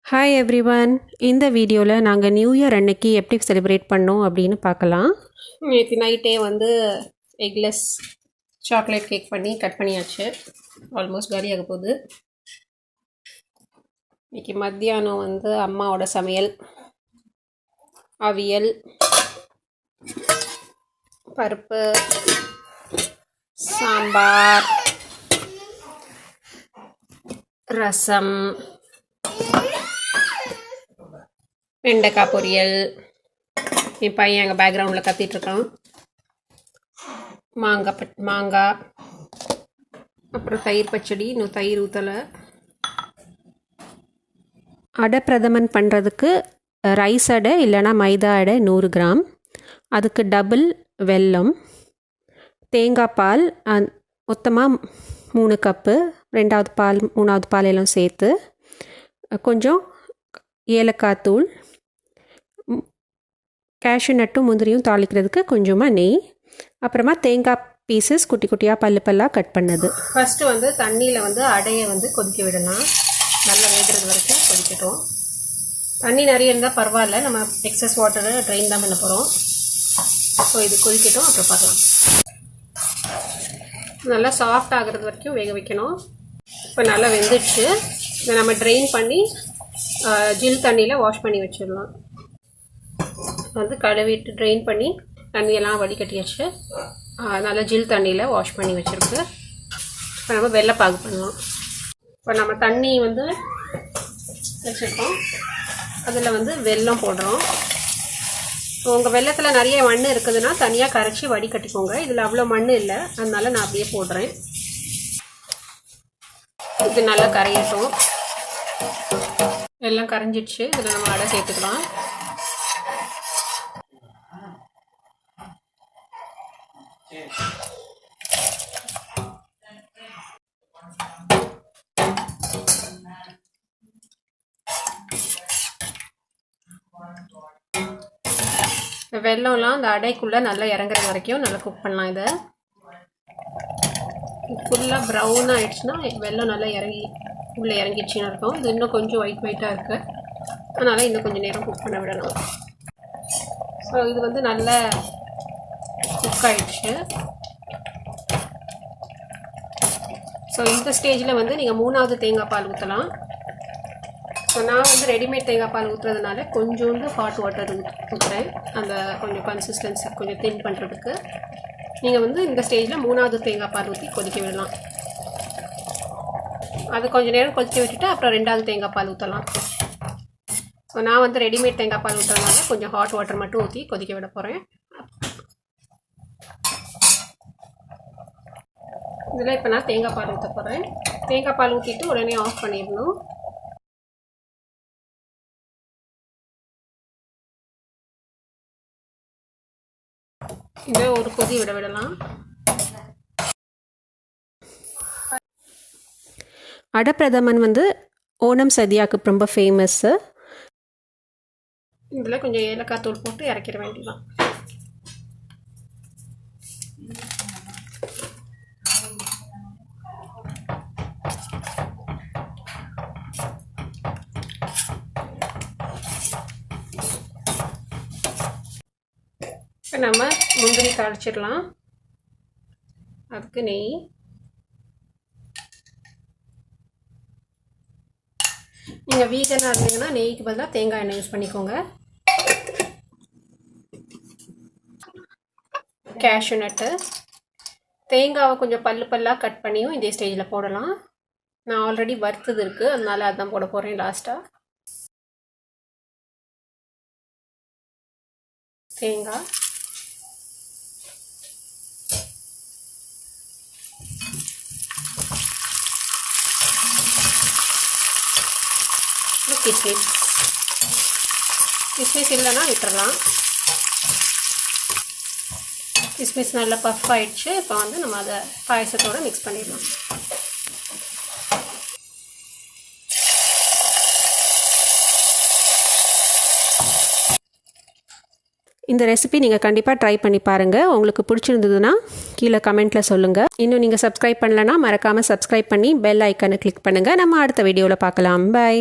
Hi everyone, இந்த வீடியோவில் நாங்கள் நியூ இயர் அன்னைக்கு எப்படி செலிப்ரேட் பண்ணோம் அப்படின்னு பார்க்கலாம். நேற்று நைட்டே வந்து எக்லெஸ் சாக்லேட் கேக் பண்ணி கட் பண்ணியாச்சு. ஆல்மோஸ்ட் காலியாக போகுது. இன்றைக்கி மத்தியானம் வந்து அம்மாவோட சமையல், அவியல், பருப்பு, சாம்பார், ரசம், வெண்டைக்காய் பொரியல், என் பையன் எங்கள் பேக்ரவுண்டில் கத்திகிட்ருக்கான், மாங்காய், அப்புறம் தயிர் பச்சடி, இன்னும் தயிர் ஊற்றலை. அடை பிரதமன் பண்ணுறதுக்கு ரைஸ் அடை இல்லைனா மைதா அடை 100 கிராம், அதுக்கு டபுள் வெல்லம், தேங்காய் பால் மொத்தமாக 3 கப்பு, 2வது பால் 3வது பால் எல்லாம் சேர்த்து, கொஞ்சம் ஏலக்காய் தூள், கேஷ்யூ நட்டும் முந்திரியும் தாளிக்கிறதுக்கு கொஞ்சமாக நெய், அப்புறமா தேங்காய் பீசஸ் குட்டி குட்டியாக பல்லாக கட் பண்ணது. ஃபஸ்ட்டு வந்து தண்ணியில் வந்து அடையை வந்து கொதிக்க விடலாம். நல்லா வேகிறது வரைக்கும் கொதிக்கட்டும். தண்ணி நிறைய இருந்தால் பரவாயில்ல, நம்ம எக்ஸஸ் வாட்டரை ட்ரெயின் தான் பண்ண போகிறோம். ஸோ இது கொதிக்கட்டும், அப்புறம் பார்க்கலாம். நல்லா சாஃப்ட் ஆகிறது வரைக்கும் வேக வைக்கணும். இப்போ நல்லா வெந்துடுச்சு. இதை நம்ம ட்ரெயின் பண்ணி ஜில் தண்ணியில் வாஷ் பண்ணி வச்சிடலாம். வந்து கழுவிட்டு ட்ரெயின் பண்ணி தண்ணியெல்லாம் வடிகட்டியாச்சு. நல்லா ஜில் தண்ணியில் வாஷ் பண்ணி வச்சுருக்கு. இப்போ நம்ம வெள்ளைப்பாகு பண்ணலாம். இப்போ நம்ம தண்ணி வந்து வச்சுருக்கோம், அதில் வந்து வெல்லம் போடுறோம். ஸோ உங்கள் வெள்ளத்தில் நிறைய மண் இருக்குதுன்னா தனியாக கரைச்சி வடிகட்டிக்கோங்க. இதில் அவ்வளோ மண் இல்லை, அதனால நான் அப்படியே போடுறேன். இது நல்லா கரையட்டும். எல்லாம் கரைஞ்சிடுச்சு. இதில் நம்ம அடை சேர்த்துக்கலாம். வெல்லம்லாம் அந்த அடைக்குள்ளே நல்லா இறங்குற வரைக்கும் நல்லா குக் பண்ணலாம். இதை ஃபுல்லாக ப்ரௌன் ஆகிடுச்சுன்னா வெல்லம் நல்லா உள்ளே இறங்கிடுச்சின்னு இருக்கும். இது இன்னும் கொஞ்சம் ஒயிட்டாக இருக்குது, அதனால் இன்னும் கொஞ்சம் நேரம் குக் பண்ண விடணும். ஸோ இது வந்து நல்லா குக் ஆகிடுச்சு. ஸோ இந்த ஸ்டேஜில் வந்து நீங்கள் 3வது தேங்காய் பால் ஊற்றலாம். ஸோ நான் வந்து ரெடிமேட் தேங்காய் பால் ஊற்றுறதுனால கொஞ்சோண்டு ஹாட் வாட்டர் ஊற்றுறேன், அந்த கொஞ்சம் கன்சிஸ்டன்சி கொஞ்சம் தின் பண்ணுறதுக்கு. நீங்கள் வந்து இந்த ஸ்டேஜில் 3வது தேங்காய் பால் ஊற்றி கொதிக்க விடலாம். அது கொஞ்சம் நேரம் கொதிக்க விட்டுட்டு அப்புறம் 2வது தேங்காய் பால் ஊற்றலாம். ஸோ நான் வந்து ரெடிமேட் தேங்காய் பால் ஊற்றுறதுனால கொஞ்சம் ஹாட் வாட்டர் மட்டும் ஊற்றி கொதிக்க விட போகிறேன். இதில் இப்போ நான் தேங்காய் பால் ஊற்ற போகிறேன். தேங்காய் பால் ஊற்றிட்டு உடனே ஆஃப் பண்ணிடணும். இதை ஒரு கொதி விடலாம். அடை பிரதமன் வந்து ஓணம் சதியாவுக்கு ரொம்ப ஃபேமஸ்ஸு. இதில் கொஞ்சம் ஏலக்காய் தூள் போட்டு இறக்கிட வேண்டியதான். இப்போ நம்ம முந்திரி தாளிச்சிடலாம். அதுக்கு நெய், நீங்கள் வீகனாக இருந்தீங்கன்னா நெய்க்கு பதிலாக தேங்காய் எண்ணெய் யூஸ் பண்ணிக்கோங்க. கேஷ்யூ நட்டு, தேங்காவை கொஞ்சம் பல்லாக கட் பண்ணியும் இதே ஸ்டேஜில் போடலாம். நான் ஆல்ரெடி வறுத்தது இருக்குது, அதனால அதான் போட போகிறேன் லாஸ்ட்டாக. தேங்காய், கிஸ்மிஸ் இல்லைன்னா விட்டுறலாம். கிஸ்மிஸ் நல்லா பஃப் ஆகிடுச்சு. இப்போ வந்து நம்ம அதை பாயசத்தோடு மிக்ஸ் பண்ணிடலாம். இந்த ரெசிபி நீங்கள் கண்டிப்பாக ட்ரை பண்ணி பாருங்கள். உங்களுக்கு பிடிச்சிருந்ததுன்னா கீழே கமெண்ட்டில் சொல்லுங்கள். இன்னும் நீங்கள் சப்ஸ்கிரைப் பண்ணலன்னா மறக்காமல் சப்ஸ்கிரைப் பண்ணி பெல் ஐக்கானை கிளிக் பண்ணுங்கள். நம்ம அடுத்த வீடியோவில் பார்க்கலாம். பை.